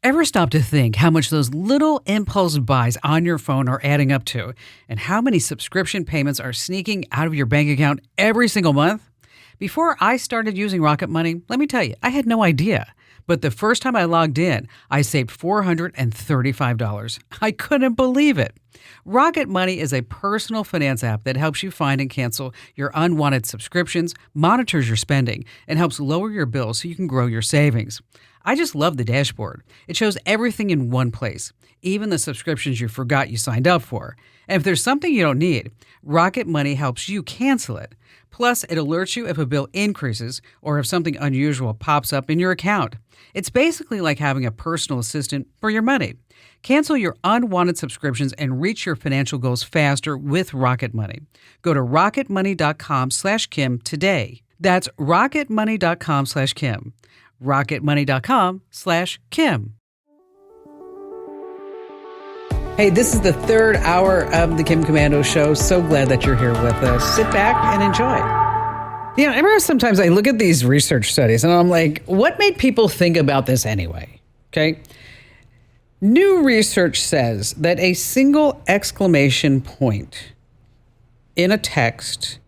Ever stop to think how much those little impulse buys on your phone are adding up to, and how many subscription payments are sneaking out of your bank account every single month? Before I started using Rocket Money, let me tell you, I had no idea. But the first time I logged in, I saved $435. I couldn't believe it. Rocket Money is a personal finance app that helps you find and cancel your unwanted subscriptions, monitors your spending, and helps lower your bills so you can grow your savings. I just love the dashboard. It shows everything in one place, even the subscriptions you forgot you signed up for. And if there's something you don't need, Rocket Money helps you cancel it. Plus, it alerts you if a bill increases or if something unusual pops up in your account. It's basically like having a personal assistant for your money. Cancel your unwanted subscriptions and reach your financial goals faster with Rocket Money. Go to rocketmoney.com/Kim today. That's rocketmoney.com/Kim. rocketmoney.com/Kim. Hey, this is the third hour of the Kim Komando Show. So glad that you're here with us. Sit back and enjoy. You know, I remember sometimes I look at these research studies and I'm like, what made people think about this anyway? Okay. New research says that a single exclamation point in a text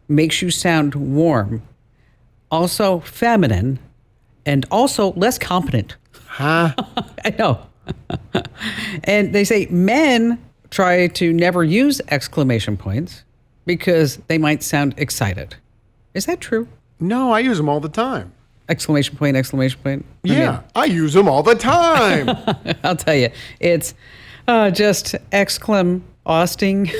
makes you sound warm, also feminine, and also less competent. Huh? I know. And they say men try to never use exclamation points because they might sound excited. Is that true? No, I use them all the time. Exclamation point, exclamation point. I use them all the time. I'll tell you, it's just exclamasting.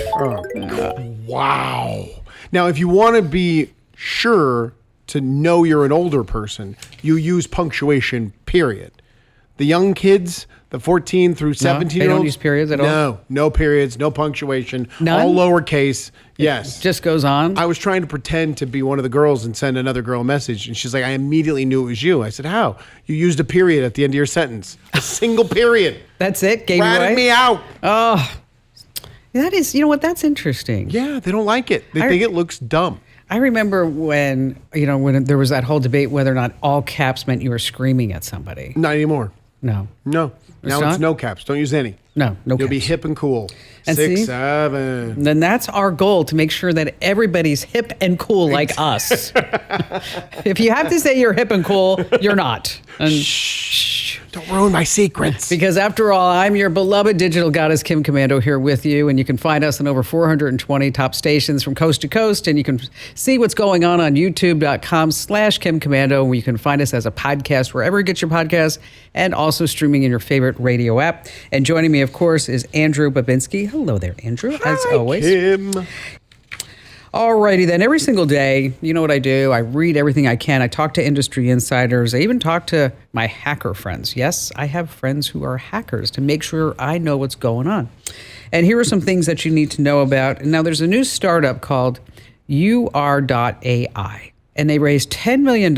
Wow. Now, if you want to be sure to know you're an older person, you use punctuation, period. The young kids, the 14 through 17-year-olds. They don't use periods at all? No periods, no punctuation. None? All lowercase. Yes. It just goes on? I was trying to pretend to be one of the girls and send another girl a message. And she's like, I immediately knew it was you. I said, how? You used a period at the end of your sentence. A single period. That's it? Gave Ratted away? me out. Oh, that is, you know what? That's interesting. Yeah, they don't like it. They think it looks dumb. I remember when there was that whole debate whether or not all caps meant you were screaming at somebody. Not anymore. No. No. Now it's no caps. Don't use any. No caps. You'll be hip and cool. And 6, see? 7. Then that's our goal, to make sure that everybody's hip and cool like us. If you have to say you're hip and cool, you're not. And Shh. Don't ruin my secrets. Because after all, I'm your beloved digital goddess, Kim Komando, here with you. And you can find us on over 420 top stations from coast to coast. And you can see what's going on youtube.com/Kim Komando, where you can find us as a podcast wherever you get your podcasts, and also streaming in your favorite radio app. And joining me, of course, is Andrew Babinski. Hello there, Andrew, as always. Kim. Alrighty then, every single day, you know what I do? I read everything I can. I talk to industry insiders. I even talk to my hacker friends. Yes, I have friends who are hackers to make sure I know what's going on. And here are some things that you need to know about. Now, there's a new startup called UR.ai. And they raised $10 million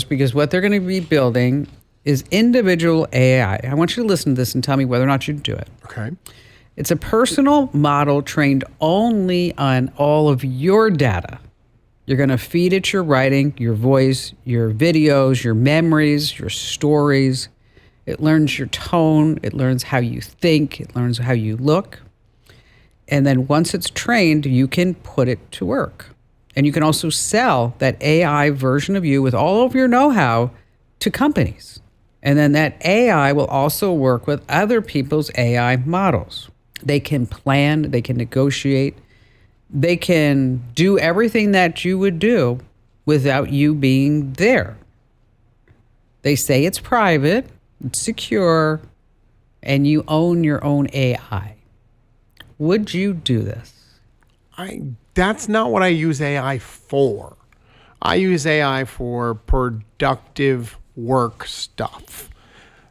because what they're going to be building is individual AI. I want you to listen to this and tell me whether or not you'd do it. Okay. It's a personal model trained only on all of your data. You're going to feed it your writing, your voice, your videos, your memories, your stories. It learns your tone. It learns how you think. It learns how you look. And then once it's trained, you can put it to work. And you can also sell that AI version of you with all of your know-how to companies. And then that AI will also work with other people's AI models. They can plan, they can negotiate, they can do everything that you would do without you being there. They say it's private, it's secure, and you own your own AI. Would you do this? That's not what I use AI for. I use AI for productive work stuff.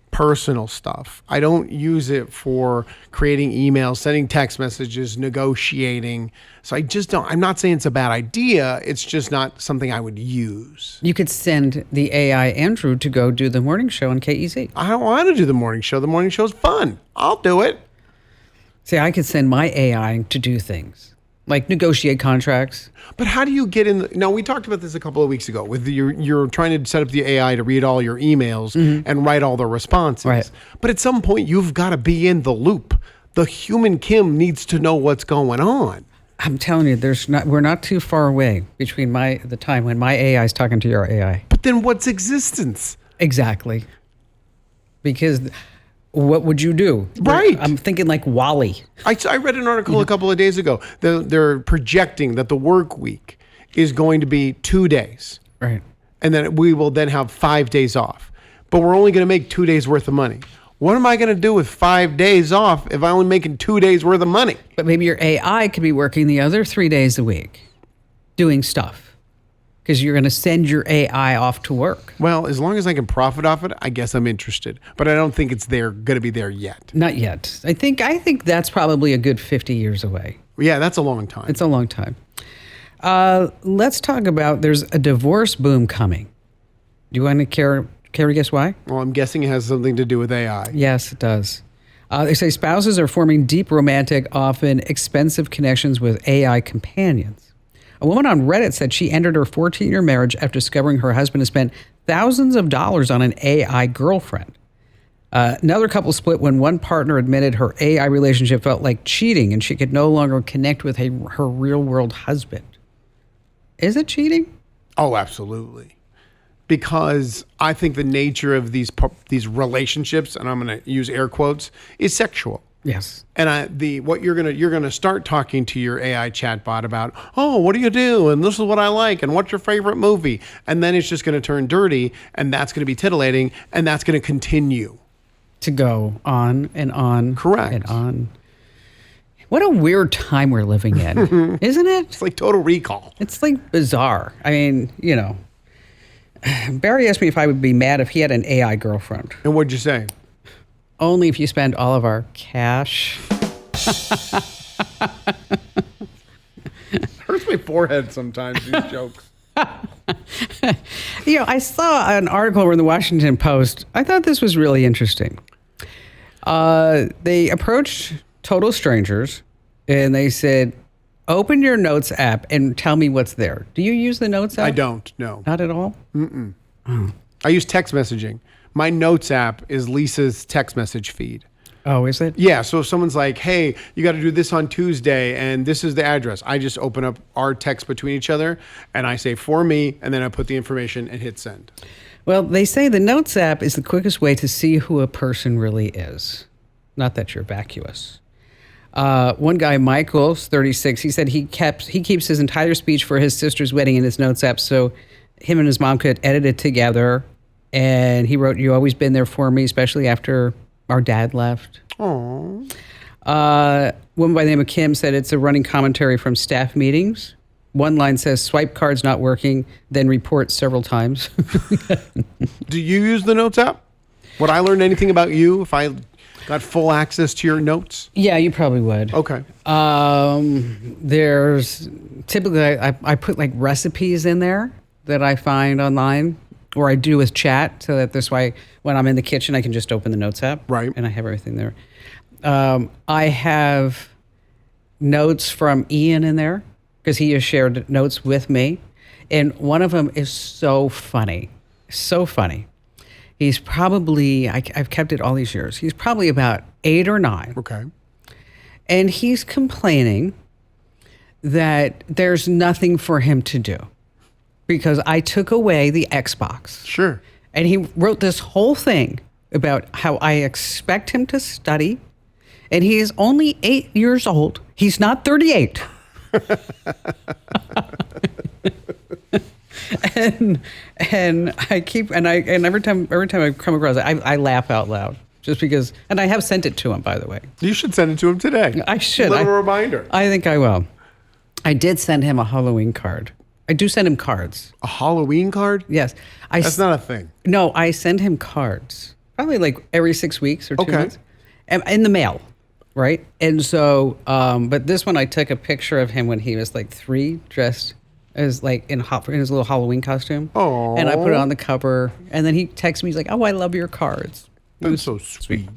Personal stuff. I don't use it for creating emails, sending text messages, negotiating. So I just don't. I'm not saying it's a bad idea. It's just not something I would use. You could send the AI Andrew to go do the morning show on KEZ. I don't want to do the morning show. The morning show's fun. I'll do it. See, I could send my AI to do things. like negotiate contracts. But how do you get in? Now, we talked about this a couple of weeks ago with you're trying to set up the AI to read all your emails and write all the responses. Right. But at some point, you've got to be in the loop. The human Kim needs to know what's going on. I'm telling you, we're not too far away between the time when my AI is talking to your AI. But then what's existence? Exactly. Because what would you do? Right. I'm thinking like Wall-E. I read an article a couple of days ago. They're projecting that the work week is going to be 2 days. Right. And then we will then have 5 days off. But we're only going to make 2 days worth of money. What am I going to do with 5 days off if I'm only making 2 days worth of money? But maybe your AI could be working the other 3 days a week doing stuff. Because you're going to send your AI off to work. Well, as long as I can profit off it, I guess I'm interested. But I don't think it's going to be there yet. Not yet. I think that's probably a good 50 years away. Yeah, that's a long time. It's a long time. Let's talk about there's a divorce boom coming. Do you want to care to guess why? Well, I'm guessing it has something to do with AI. Yes, it does. They say spouses are forming deep, romantic, often expensive connections with AI companions. A woman on Reddit said she ended her 14-year marriage after discovering her husband had spent thousands of dollars on an AI girlfriend. Another couple split when one partner admitted her AI relationship felt like cheating and she could no longer connect with her real-world husband. Is it cheating? Oh, absolutely. Because I think the nature of these relationships, and I'm going to use air quotes, is sexual. Yes. And you're gonna start talking to your AI chatbot about, oh, what do you do? And this is what I like. And what's your favorite movie? And then it's just going to turn dirty, and that's going to be titillating, and that's going to continue To go on and on. Correct. And on. What a weird time we're living in, isn't it? It's like Total Recall. It's like bizarre. I mean, Barry asked me if I would be mad if he had an AI girlfriend. And what'd you say? Only if you spend all of our cash. Hurts my forehead sometimes, these jokes. I saw an article in the Washington Post. I thought this was really interesting. They approached total strangers and they said, open your Notes app and tell me what's there. Do you use the Notes app? I don't, no. Not at all? I use text messaging. My Notes app is Lisa's text message feed. Oh, is it? Yeah, so if someone's like, hey, you got to do this on Tuesday, and this is the address, I just open up our text between each other, and I say, for me, and then I put the information and hit send. Well, they say the Notes app is the quickest way to see who a person really is. Not that you're vacuous. One guy, Michael's 36, he said he keeps his entire speech for his sister's wedding in his Notes app so him and his mom could edit it together. And he wrote, "You always been there for me, especially after our dad left." Aww. Woman by the name of Kim said it's a running commentary from staff meetings. One line says, "Swipe card's not working," then report several times. Do you use the Notes app? Would I learn anything about you if I got full access to your notes? Yeah, you probably would. Okay. There's typically I put like recipes in there that I find online. Or I do with chat, so that this way, when I'm in the kitchen, I can just open the Notes app. Right. And I have everything there. I have notes from Ian in there, because he has shared notes with me. And one of them is so funny. So funny. He's probably, I've kept it all these years, he's probably about 8 or 9. Okay. And he's complaining that there's nothing for him to do. Because I took away the Xbox. Sure. And he wrote this whole thing about how I expect him to study. And he is only 8 years old. He's not 38. and every time I come across it, I laugh out loud. Just because, and I have sent it to him, by the way. You should send it to him today. I should. A little reminder. I think I will. I did send him a Halloween card. I do send him cards. A Halloween card? Yes. That's not a thing. No, I send him cards. Probably like every 6 weeks or 2 months. In the mail, right? And so, but this one I took a picture of him when he was like 3, dressed as like in his little Halloween costume. Oh. And I put it on the cover. And then he texted me, he's like, "Oh, I love your cards." That's so sweet.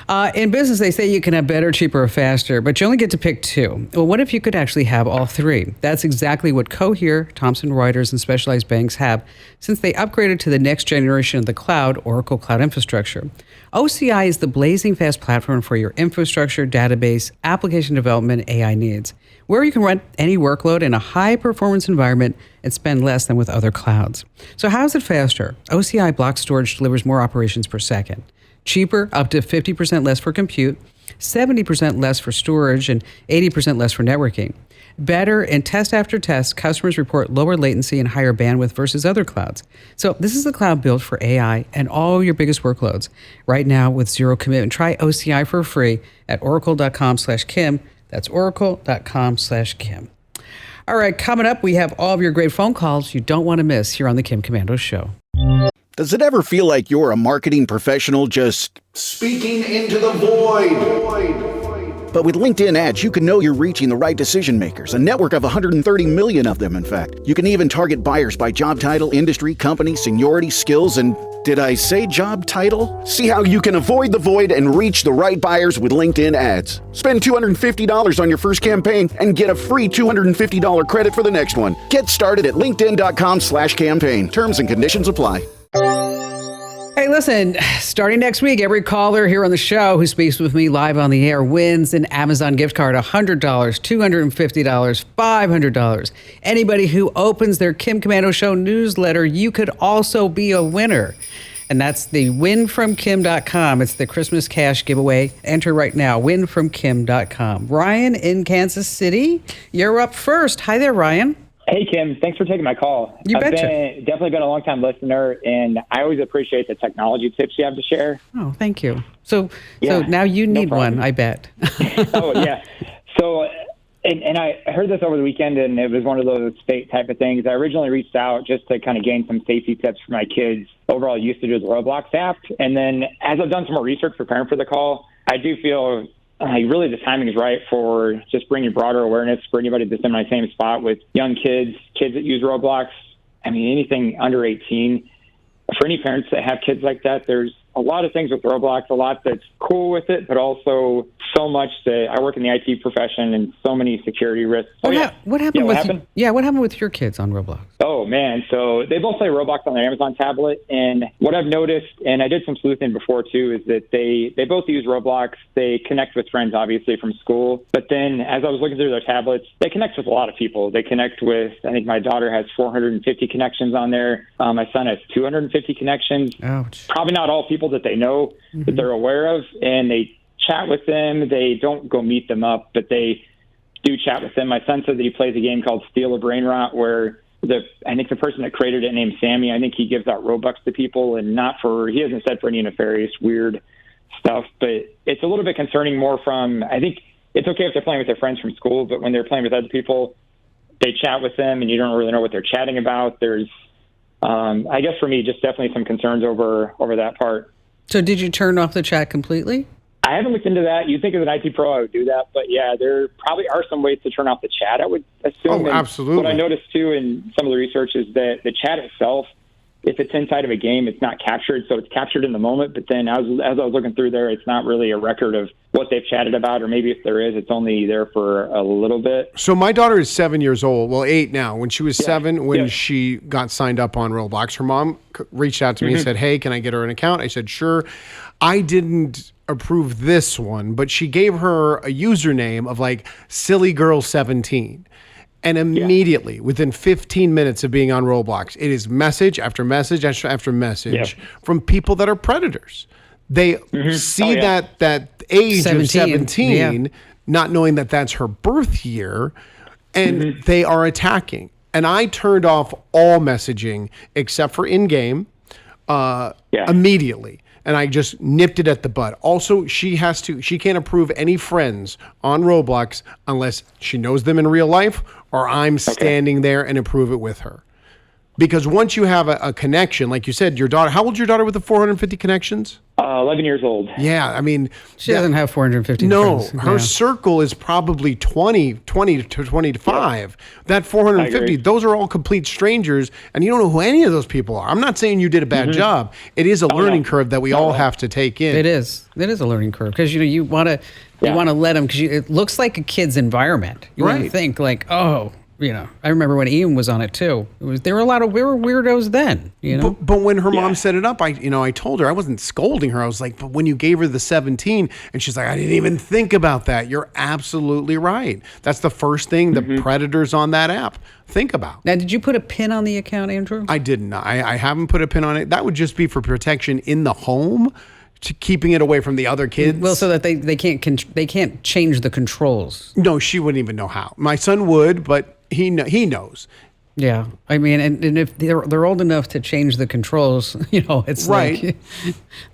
In business, they say you can have better, cheaper, or faster, but you only get to pick two. Well, what if you could actually have all three? That's exactly what Cohere, Thomson Reuters, and specialized banks have since they upgraded to the next generation of the cloud, Oracle Cloud Infrastructure. OCI is the blazing fast platform for your infrastructure, database, application development, AI needs, where you can run any workload in a high-performance environment and spend less than with other clouds. So how is it faster? OCI block storage delivers more operations per second. Cheaper, up to 50% less for compute, 70% less for storage, and 80% less for networking. Better, in test after test, customers report lower latency and higher bandwidth versus other clouds. So this is the cloud built for AI and all your biggest workloads. Right now, with zero commitment, try OCI for free at oracle.com/Kim. That's oracle.com/Kim. All right, coming up, we have all of your great phone calls you don't want to miss here on the Kim Komando Show. Does it ever feel like you're a marketing professional just speaking into the void? But with LinkedIn ads, you can know you're reaching the right decision makers, a network of 130 million of them, in fact. You can even target buyers by job title, industry, company, seniority, skills, and did I say job title? See how you can avoid the void and reach the right buyers with LinkedIn ads. Spend $250 on your first campaign and get a free $250 credit for the next one. Get started at linkedin.com/campaign. Terms and conditions apply. Hey, listen, starting next week, every caller here on the show who speaks with me live on the air wins an Amazon gift card, $100, $250, $500. Anybody who opens their Kim Komando Show newsletter, you could also be a winner. And that's the winfromkim.com. It's the Christmas cash giveaway. Enter right now, winfromkim.com. Ryan in Kansas City, you're up first. Hi there, Ryan. Hey, Kim. Thanks for taking my call. You betcha. Definitely been a long-time listener, and I always appreciate the technology tips you have to share. Oh, thank you. So now you need one, I bet. Oh, yeah. So, and I heard this over the weekend, and it was one of those fate type of things. I originally reached out just to kind of gain some safety tips for my kids' overall usage of the Roblox app. And then as I've done some more research preparing for the call, I do feel really the timing is right for just bringing broader awareness for anybody that's in my same spot with young kids that use Roblox. I mean, anything under 18. For any parents that have kids like that, there's a lot of things with Roblox, a lot that's cool with it, but also so much that I work in the IT profession and so many security risks. What happened with your kids on Roblox? Oh, man. So they both play Roblox on their Amazon tablet. And what I've noticed, and I did some sleuthing before too, is that they both use Roblox. They connect with friends, obviously, from school. But then as I was looking through their tablets, they connect with a lot of people. They connect with, I think my daughter has 450 connections on there. My son has 250 connections. Ouch. Probably not all people that they know, that they're aware of. And they chat with them. They don't go meet them up, but they do chat with them. My son said that he plays a game called Steal a Brain Rot, where I think the person that created it named Sammy, I think he gives out Robux to people, and he hasn't said for any nefarious, weird stuff, but it's a little bit concerning more from, I think it's okay if they're playing with their friends from school, but when they're playing with other people, they chat with them and you don't really know what they're chatting about. There's, I guess for me, just definitely some concerns over that part. So did you turn off the chat completely? I haven't looked into that. You'd think as an IT pro I would do that, but yeah, there probably are some ways to turn off the chat, I would assume. Oh, absolutely. What I noticed too in some of the research is that the chat itself, if it's inside of a game, it's not captured, so it's captured in the moment, but then as I was looking through there, it's not really a record of what they've chatted about, or maybe if there is, it's only there for a little bit. So my daughter is 7 years old, well, 8 now. When she was 7, when she got signed up on Roblox, her mom reached out to me and said, hey, can I get her an account? I said, sure. I didn't approve this one, but she gave her a username of like Silly Girl 17. And immediately, within 15 minutes of being on Roblox, it is message after message after message from people that are predators. They see that age 17, of 17, not knowing that that's her birth year, and they are attacking. And I turned off all messaging except for in-game immediately. And I just nipped it at the bud. Also, she can't approve any friends on Roblox unless she knows them in real life or I'm standing there and approve it with her. Because once you have a connection, like you said, your daughter, how old's your daughter with the 450 connections? 11 years old. Yeah, I mean, She doesn't have 450 no, friends. her Yeah. circle is probably 20 to 25. That 450, those are all complete strangers, and you don't know who any of those people are. I'm not saying you did a bad job. It is a learning curve that we all have to take in. It is a learning curve because you want to let them because it looks like a kid's environment. You want to Right. think like, oh, I remember when Ian was on it too. There were we were weirdos then. But when her mom set it up, I told her, I wasn't scolding her. I was like, but when you gave her the 17, and she's like, I didn't even think about that. You're absolutely right. That's the first thing the predators on that app think about. Now, did you put a pin on the account, Andrew? I didn't. I haven't put a pin on it. That would just be for protection in the home, to keeping it away from the other kids. Well, so that they can't change the controls. No, she wouldn't even know how. My son would, but he knows. Yeah, I mean, and if they're old enough to change the controls, it's Right. like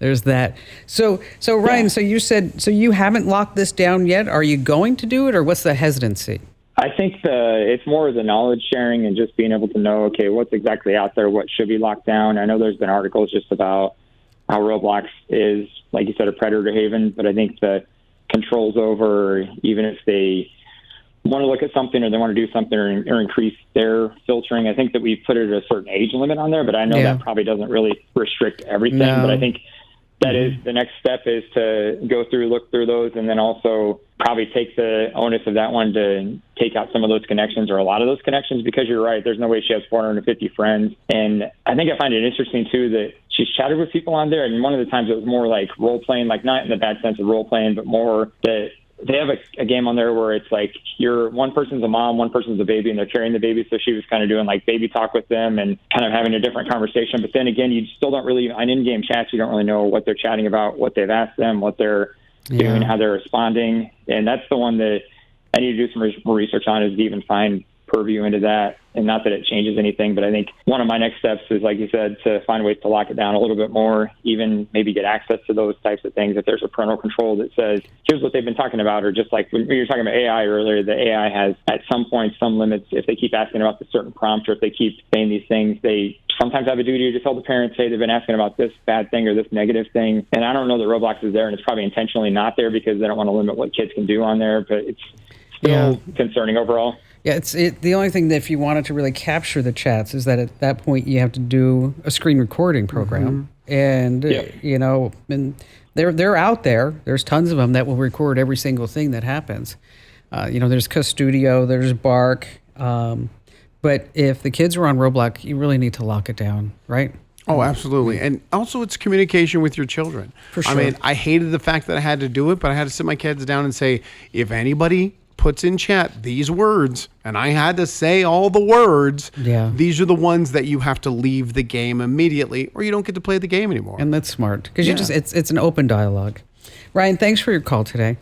there's that. So Ryan, so you said you haven't locked this down yet. Are you going to do it, or what's the hesitancy? I think it's more of the knowledge sharing and just being able to know, okay, what's exactly out there, what should be locked down. I know there's been articles just about how Roblox is, like you said, a predator haven, but I think the controls over, even if they want to look at something or they want to do something or increase their filtering, I think that we put it at a certain age limit on there, but I know that probably doesn't really restrict everything. No. But I think that is the next step is to go through, look through those, and then also probably take the onus of that one to take out some of those connections or a lot of those connections, because you're right, there's no way she has 450 friends. And I think I find it interesting too that she's chatted with people on there, and one of the times it was more like role playing, like not in the bad sense of role playing, but more that they have a game on there where it's like one person's a mom, one person's a baby, and they're carrying the baby. So she was kind of doing like baby talk with them and kind of having a different conversation. But then again, you still don't really, on in-game chats, you don't really know what they're chatting about, what they've asked them, what they're doing, how they're responding. And that's the one that I need to do some more research on, is to even find purview into that. And not that it changes anything, but I think one of my next steps is, like you said, to find ways to lock it down a little bit more, even maybe get access to those types of things. If there's a parental control that says, here's what they've been talking about, or just like when you were talking about AI earlier, the AI has at some point some limits. If they keep asking about the certain prompt, or if they keep saying these things, they sometimes have a duty to tell the parents, hey, they've been asking about this bad thing or this negative thing. And I don't know that Roblox is there, and it's probably intentionally not there because they don't want to limit what kids can do on there, but it's still concerning overall. Yeah, the only thing that if you wanted to really capture the chats is that at that point you have to do a screen recording program, and and they're out there. There's tons of them that will record every single thing that happens. There's Custudio, there's Bark, but if the kids are on Roblox, you really need to lock it down, right? Oh, absolutely. And also it's communication with your children. For sure. I mean, I hated the fact that I had to do it, but I had to sit my kids down and say, if anybody puts in chat these words, and I had to say all the words, these are the ones that you have to leave the game immediately, or you don't get to play the game anymore. And that's smart, because it's an open dialogue. Ryan, thanks for your call today.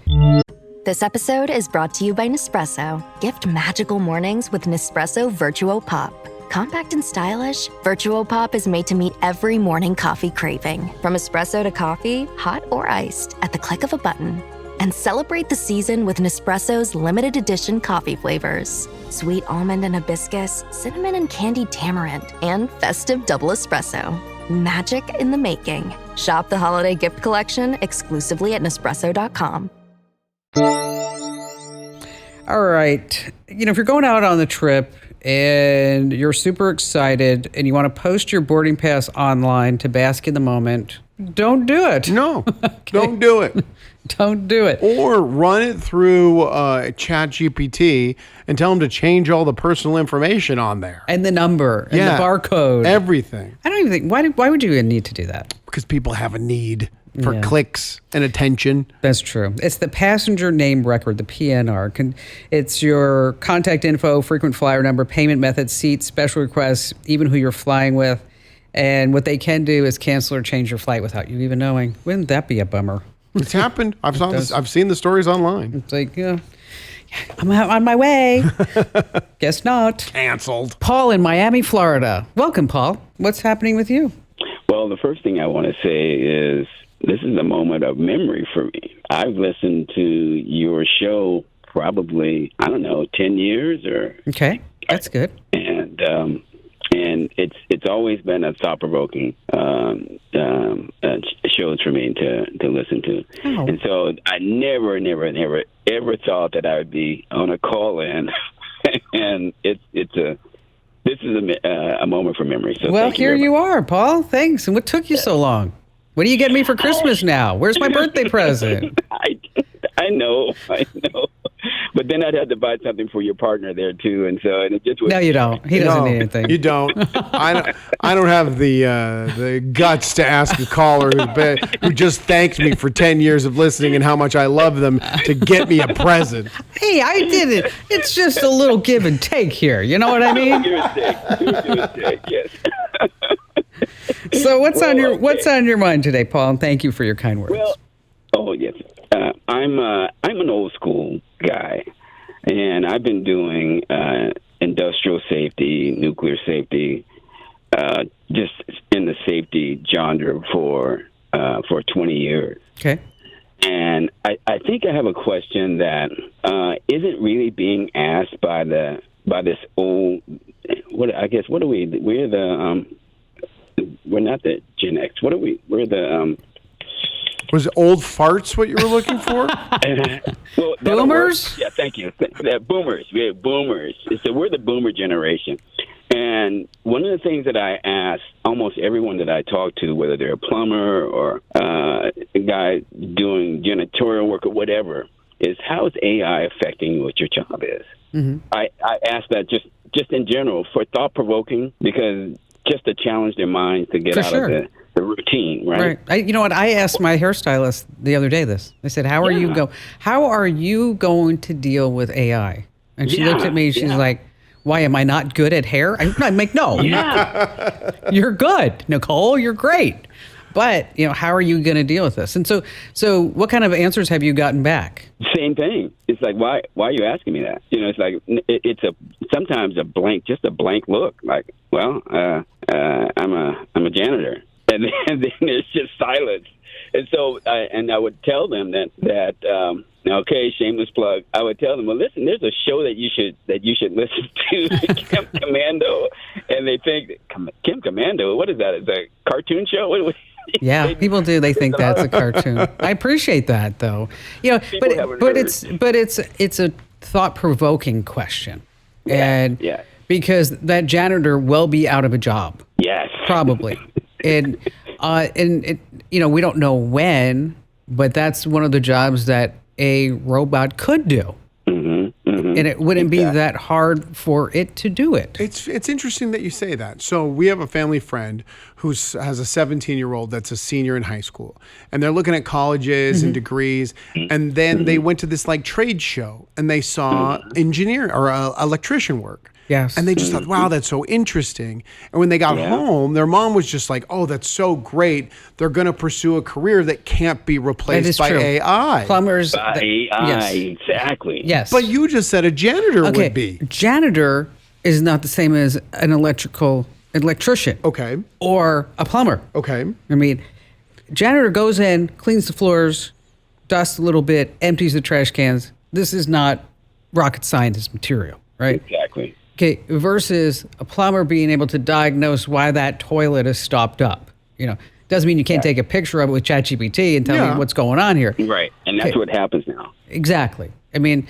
This episode is brought to you by Nespresso. Gift magical mornings with Nespresso Virtuo Pop. Compact and stylish, Virtuo Pop is made to meet every morning coffee craving. From espresso to coffee, hot or iced, at the click of a button. And celebrate the season with Nespresso's limited edition coffee flavors. Sweet almond and hibiscus, cinnamon and candied tamarind, and festive double espresso. Magic in the making. Shop the holiday gift collection exclusively at Nespresso.com. All right. If you're going out on the trip and you're super excited and you want to post your boarding pass online to bask in the moment, don't do it. No, don't do it. Don't do it. Or run it through ChatGPT and tell them to change all the personal information on there. And the number and the barcode. Everything. I don't even think, why would you even need to do that? Because people have a need for clicks and attention. That's true. It's the passenger name record, the PNR. It's your contact info, frequent flyer number, payment method, seats, special requests, even who you're flying with. And what they can do is cancel or change your flight without you even knowing. Wouldn't that be a bummer? It's happened. I've seen the stories online. It's like, I'm out on my way. Guess not. Canceled. Paul in Miami, Florida. Welcome, Paul. What's happening with you? Well, the first thing I want to say is this is a moment of memory for me. I've listened to your show probably, 10 years or... Okay, that's good. And and it's always been a thought-provoking shows for me to listen to. Oh. And so I never ever thought that I would be on a call-in, and this is a moment for memory. So Well, thank here you you are, Paul. Thanks. And what took you so long? What do you get me for Christmas now? Where's my birthday present? I know. But then I'd have to buy something for your partner there too, and it just was. No, you don't. He doesn't need anything. You don't. I don't have the guts to ask a caller who just thanked me for 10 years of listening and how much I love them to get me a present. Hey, I did it. It's just a little give and take here. You know what I mean? Give and take, yes. So what's on your mind today, Paul? And thank you for your kind words. Well, yes. I'm an old school guy, and I've been doing industrial safety, nuclear safety, just in the safety genre for 20 years. Okay. And I think I have a question that isn't really being asked by this old. What are we? We're not the Gen X. What are we? We're the. Was old farts what you were looking for? Well, Boomers? Yeah, thank you. Boomers. We're boomers. So we're the boomer generation. And one of the things that I ask almost everyone that I talk to, whether they're a plumber or a guy doing janitorial work or whatever, is how is AI affecting what your job is? Mm-hmm. I ask that just in general for thought-provoking, because just to challenge their minds to get out of the routine, right? You know what? I asked my hairstylist the other day this. I said, how are you going to deal with AI? And she looked at me and she's like, why, am I not good at hair? I'm like, no, you're good, Nicole, you're great. But, how are you going to deal with this? And so what kind of answers have you gotten back? Same thing. It's like, why are you asking me that? It's like, it's sometimes a blank look. Like, well, I'm a janitor. And then there's just silence. And so, I would tell them that okay, shameless plug. I would tell them, well, listen, there's a show that you should listen to, Kim Commando, and they think Kim Commando. What is that? Is that a cartoon show? Yeah, people do. They think that's a cartoon. I appreciate that, though. But it's a thought-provoking question, and because that janitor will be out of a job. Yes, probably. And we don't know when, but that's one of the jobs that a robot could do. And it wouldn't be that hard for it to do it. It's interesting that you say that. So we have a family friend who has a 17-year-old that's a senior in high school, and they're looking at colleges and degrees, and then they went to this trade show and they saw engineer or electrician work. Yes. And they just thought, wow, that's so interesting. And when they got home, their mom was just like, oh, that's so great. They're going to pursue a career that can't be replaced by AI. Plumbers. By AI, exactly. Yes. But you just said a janitor would be. Janitor is not the same as an electrician. Okay. Or a plumber. Okay. I mean, janitor goes in, cleans the floors, dusts a little bit, empties the trash cans. This is not rocket scientist material, right? Exactly. Okay, versus a plumber being able to diagnose why that toilet is stopped up. Doesn't mean you can't take a picture of it with ChatGPT and tell me what's going on here. Right, and that's what happens now. Exactly. I mean,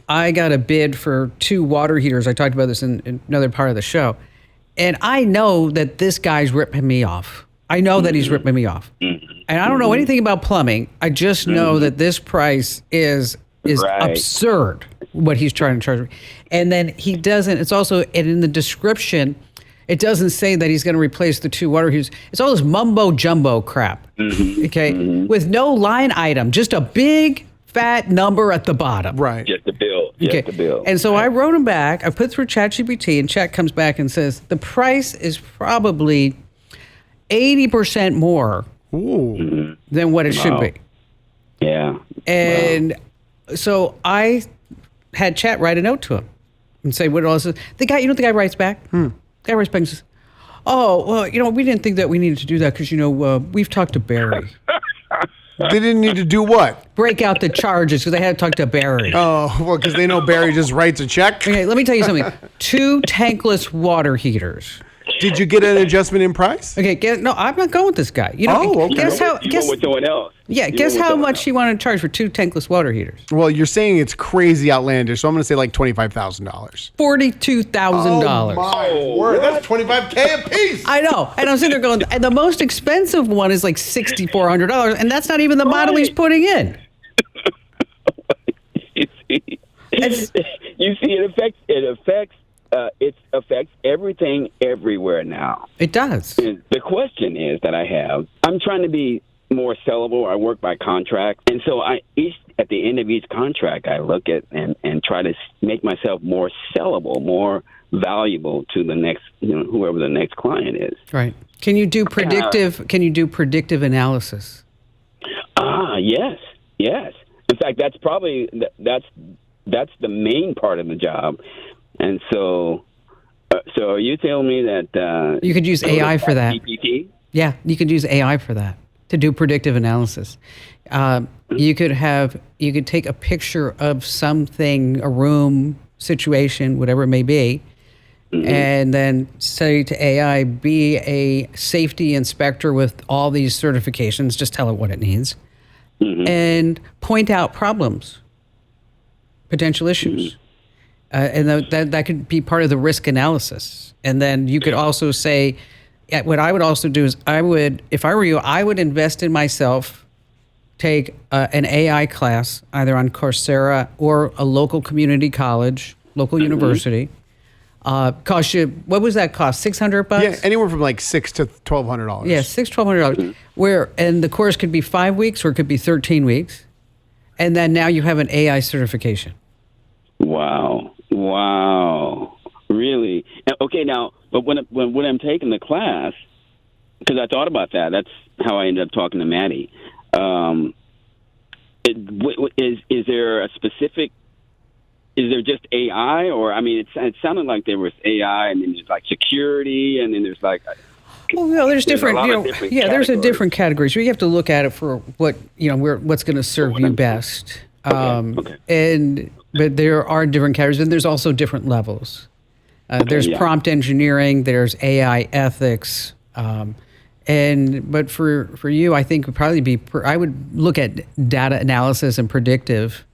I got a bid for 2 water heaters. I talked about this in another part of the show. And I know that this guy's ripping me off. I know that he's ripping me off. And I don't know anything about plumbing. I just know that this price is absurd, what he's trying to charge me. And then he doesn't, it's also, and in the description, it doesn't say that he's going to replace the 2 water heaters. It's all this mumbo jumbo crap, okay, with no line item, just a big fat number at the bottom. Right. Just the bill. Just the bill. And so I wrote him back. I put through ChatGPT, and Chat comes back and says, the price is probably 80% more than what it should be. Yeah. And so I had Chat write a note to him and say, what else? The guy writes back? The guy writes back and says, oh, well, we didn't think that we needed to do that because, we've talked to Barry. They didn't need to do what? Break out the charges because I had to talk to Barry. Oh, well, because they know Barry just writes a check. Okay, let me tell you something. 2 tankless water heaters. Did you get an adjustment in price? Okay, no, I'm not going with this guy. You know, Oh, okay. guess how? You went with someone else. Yeah, guess how much he wanted to charge for 2 tankless water heaters? Well, you're saying it's crazy outlandish, so I'm going to say like $25,000. $42,000. My word, that's $25K a piece. I know, and I'm sitting there going, and the most expensive one is like $6,400, and that's not even the model he's putting in. You see, it affects everything everywhere now. It does. And the question is that I have, I'm trying to be more sellable. I work by contract, and so at the end of each contract, I look at and try to make myself more sellable, more valuable to the next, whoever the next client is. Right. Can you do predictive? Can you do predictive analysis? Yes. In fact, that's probably that's the main part of the job. And so are you telling me that You could use AI for that. GPT? Yeah, you could use AI for that to do predictive analysis. You could take a picture of something, a room, situation, whatever it may be, and then say to AI, be a safety inspector with all these certifications. Just tell it what it needs, and point out problems, potential issues. And that could be part of the risk analysis. And then you could also say, what I would also do is if I were you, I would invest in myself, take an AI class, either on Coursera or a local community college, local university. Cost you, what was that cost? $600? Yeah, anywhere from like $600 to $1,200. Yeah, $1,200. And the course could be 5 weeks or it could be 13 weeks. And then now you have an AI certification. Wow. Really? Okay, now, but when I'm taking the class, because I thought about that, that's how I ended up talking to Maddie. Is there a specific? Is there just AI, or I mean, it sounded like there was AI, and then there's like security, and then there's like. Well, there's different. There's a different categories. So you have to look at it for what's going to serve you best. Okay. But there are different categories, and there's also different levels. There's prompt engineering, there's AI ethics, but for you, I think would probably be. I would look at data analysis and predictive.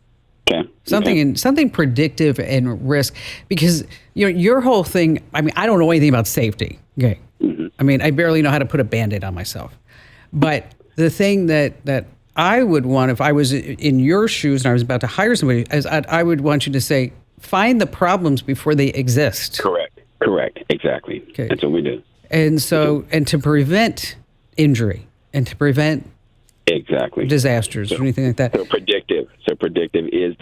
Okay. Something predictive and risk, because your whole thing. I mean, I don't know anything about safety. Okay. I mean, I barely know how to put a Band-Aid on myself. But the thing that I would want, if I was in your shoes and I was about to hire somebody, is I would want you to say, find the problems before they exist. Correct. Exactly. Okay. That's what we do. And so, and to prevent injury and to prevent disasters or anything like that. So predictive is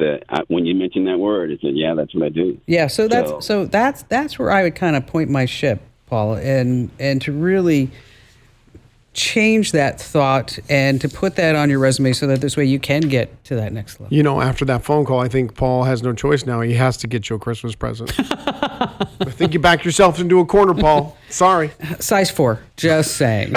when you mention that word, it's that's what I do. Yeah. So that's where I would kind of point my ship, Paul, and to really change that thought and to put that on your resume so that this way you can get to that next level. After that phone call, I think Paul has no choice now. He has to get you a Christmas present. I think you backed yourself into a corner, Paul. Sorry. Size 4, just saying.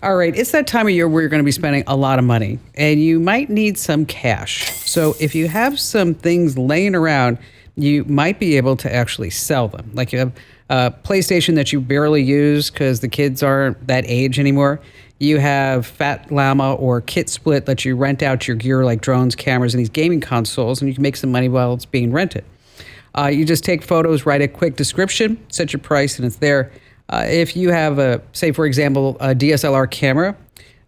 All right, it's that time of year where you're going to be spending a lot of money and you might need some cash. So if you have some things laying around, you might be able to actually sell them. Like you have a PlayStation that you barely use because the kids aren't that age anymore. You have Fat Llama or Kit Split that you rent out your gear like drones, cameras, and these gaming consoles, and you can make some money while it's being rented. You just take photos, write a quick description, set your price, and it's there. If you have, say, for example, a DSLR camera,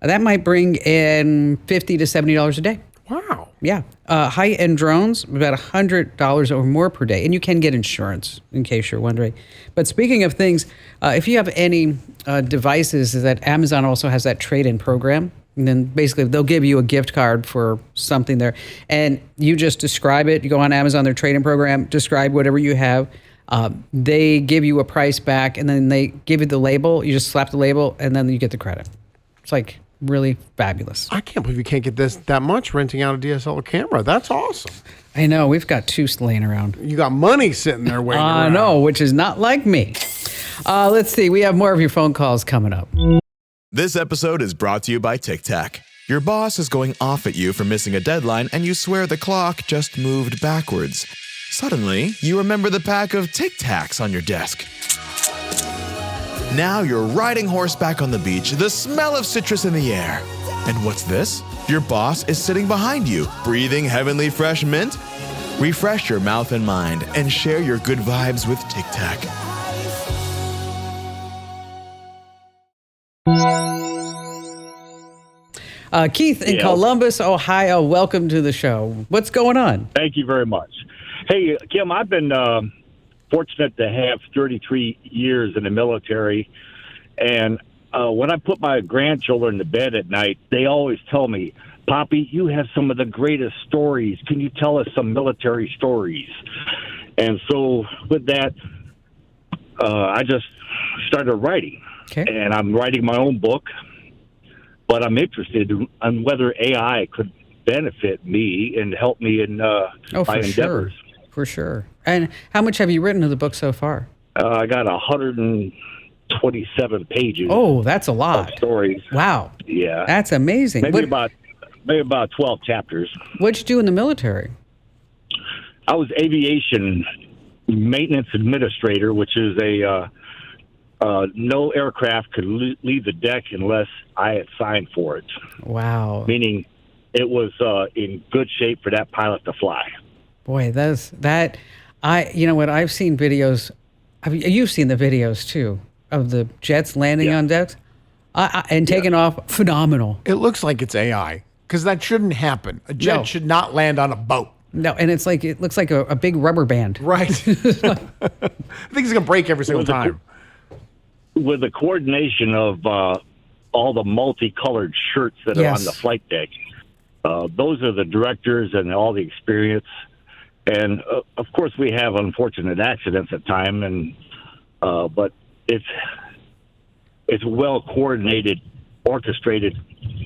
that might bring in $50 to $70 a day. Wow. Yeah. High-end drones, about $100 or more per day. And you can get insurance, in case you're wondering. But speaking of things, if you have any devices, is that Amazon also has that trade-in program. And then basically they'll give you a gift card for something there. And you just describe it. You go on Amazon, their trade-in program, describe whatever you have. They give you a price back, and then they give you the label. You just slap the label, and then you get the credit. It's like really fabulous. I can't believe you can't get that much renting out a DSLR camera. That's awesome. I know. We've got 2 laying around. You got money sitting there waiting around. I know, which is not like me. Let's see. We have more of your phone calls coming up. This episode is brought to you by Tic Tac. Your boss is going off at you for missing a deadline, and you swear the clock just moved backwards. Suddenly, you remember the pack of Tic Tacs on your desk. Now you're riding horseback on the beach, the smell of citrus in the air. And what's this? Your boss is sitting behind you, breathing heavenly fresh mint? Refresh your mouth and mind and share your good vibes with Tic Tac. Keith in Columbus, Ohio, welcome to the show. What's going on? Thank you very much. Hey, Kim, I've been fortunate to have 33 years in the military, and when I put my grandchildren to bed at night, they always tell me, Poppy, you have some of the greatest stories. Can you tell us some military stories? And so with that, I just started writing. Okay. And I'm writing my own book, but I'm interested in whether AI could benefit me and help me in my endeavors. For sure. And how much have you written of the book so far? I got 127 pages. Oh, that's a lot. Of stories. Wow. Yeah. That's amazing. Maybe about 12 chapters. What'd you do in the military? I was aviation maintenance administrator, which is no aircraft could leave the deck unless I had signed for it. Wow. Meaning it was in good shape for that pilot to fly. Boy, you know what, I've seen videos, you've seen the videos too, of the jets landing on decks and taking off. Phenomenal. It looks like it's AI, because that shouldn't happen. A jet should not land on a boat. No, and it looks like a big rubber band. Right. I think it's going to break every single time. With the coordination of all the multicolored shirts that are on the flight deck, those are the directors and all the experience. And of course, we have unfortunate accidents at time, and but it's a well coordinated, orchestrated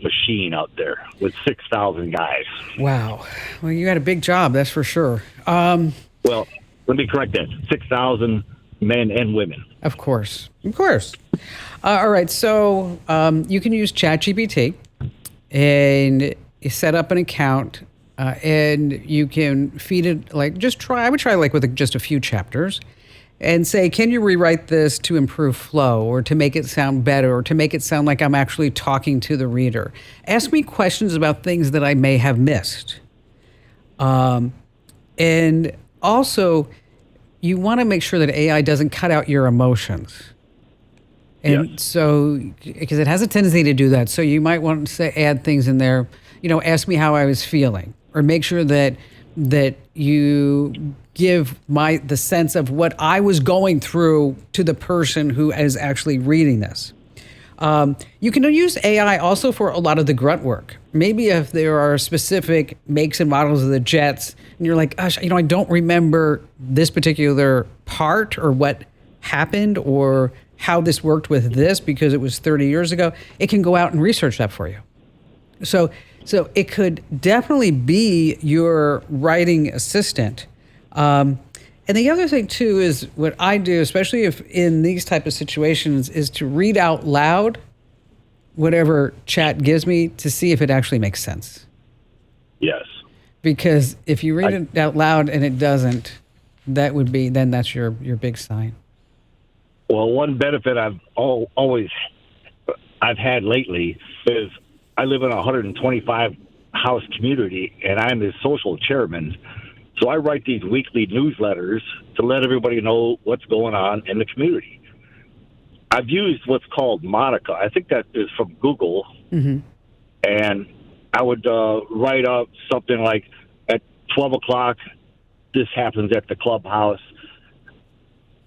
machine out there with 6,000 guys. Wow. Well, you had a big job, that's for sure. Well, let me correct that: 6,000 men and women. Of course. All right. So you can use ChatGPT and you set up an account and you can feed it I would try with just a few chapters and say, can you rewrite this to improve flow or to make it sound better or to make it sound like I'm actually talking to the reader? Ask me questions about things that I may have missed. And also, you want to make sure that AI doesn't cut out your emotions. And so, because it has a tendency to do that. So you might want to add things in there, ask me how I was feeling, or make sure that you give the sense of what I was going through to the person who is actually reading this. You can use AI also for a lot of the grunt work. Maybe if there are specific makes and models of the jets, and you're like, gosh, I don't remember this particular part or what happened or how this worked with this because it was 30 years ago, it can go out and research that for you. So it could definitely be your writing assistant. And the other thing too is what I do, especially if in these type of situations, is to read out loud whatever chat gives me to see if it actually makes sense. Yes. Because if you read it out loud and it doesn't, then that's your big sign. Well, one benefit I've had lately is I live in a 125 house community, and I'm the social chairman. So I write these weekly newsletters to let everybody know what's going on in the community. I've used what's called Monica. I think that is from Google. Mm-hmm. And I would write up something like, at 12 o'clock, this happens at the clubhouse.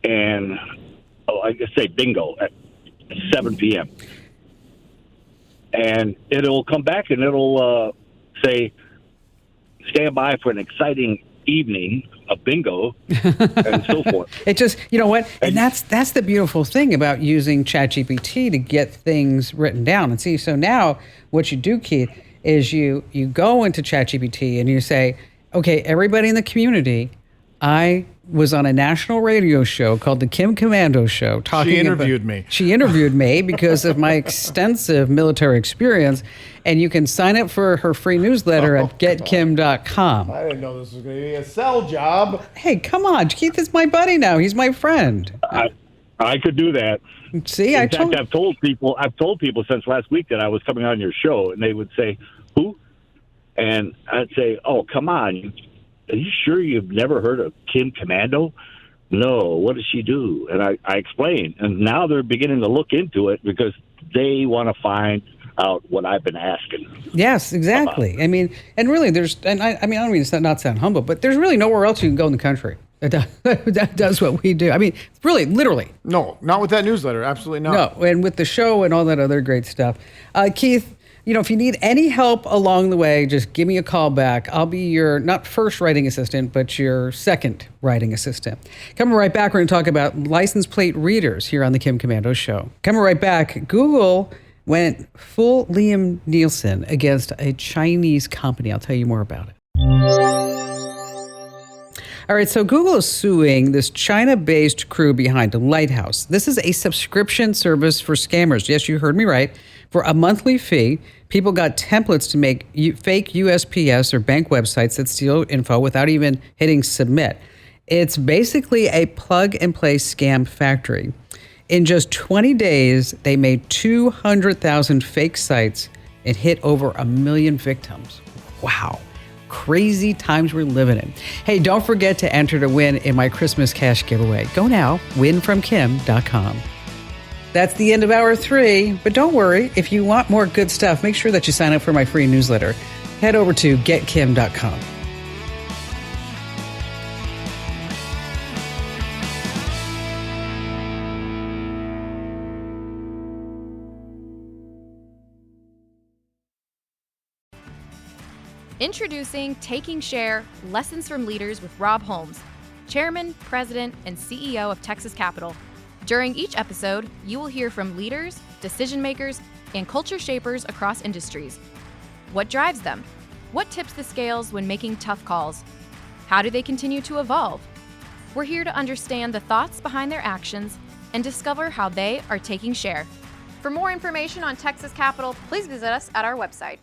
And I guess say bingo at 7 p.m. And it'll come back and it'll say, stand by for an exciting evening of bingo and so forth. It just, you know what? And that's the beautiful thing about using ChatGPT to get things written down. And see, so now what you do, Keith, is you go into ChatGPT and you say, okay, everybody in the community, I was on a national radio show called the Kim Commando Show. She interviewed me. She interviewed me because of my extensive military experience. And you can sign up for her free newsletter at getkim.com. I didn't know this was going to be a sell job. Hey, come on. Keith is my buddy now. He's my friend. I could do that. See, I've told people since last week that I was coming on your show, and they would say, "Who?" And I'd say, "Oh, come on. Are you sure you've never heard of Kim Commando?" "No, what does she do?" And I explained. And now they're beginning to look into it because they want to find out what I've been asking. Yes, exactly. I mean, and really I don't mean to not sound humble, but there's really nowhere else you can go in the country that does what we do. I mean, really, literally. No, not with that newsletter. Absolutely not. No, and with the show and all that other great stuff. Keith, if you need any help along the way, just give me a call back. I'll be your, not first writing assistant, but your second writing assistant. Coming right back, we're going to talk about license plate readers here on the Kim Commando Show. Coming right back, Google went full Liam Neeson against a Chinese company. I'll tell you more about it. All right, so Google is suing this China-based crew behind Lighthouse. This is a subscription service for scammers. Yes, you heard me right. For a monthly fee, people got templates to make fake USPS or bank websites that steal info without even hitting submit. It's basically a plug-and-play scam factory. In just 20 days, they made 200,000 fake sites and hit over 1 million victims. Wow. Crazy times we're living in. Hey, don't forget to enter to win in my Christmas cash giveaway. Go now, winfromkim.com. That's the end of hour 3, but don't worry. If you want more good stuff, make sure that you sign up for my free newsletter. Head over to getkim.com. Introducing Taking Share, Lessons from Leaders with Rob Holmes, Chairman, President, and CEO of Texas Capital. During each episode, you will hear from leaders, decision makers, and culture shapers across industries. What drives them? What tips the scales when making tough calls? How do they continue to evolve? We're here to understand the thoughts behind their actions and discover how they are taking share. For more information on Texas Capital, please visit us at our website.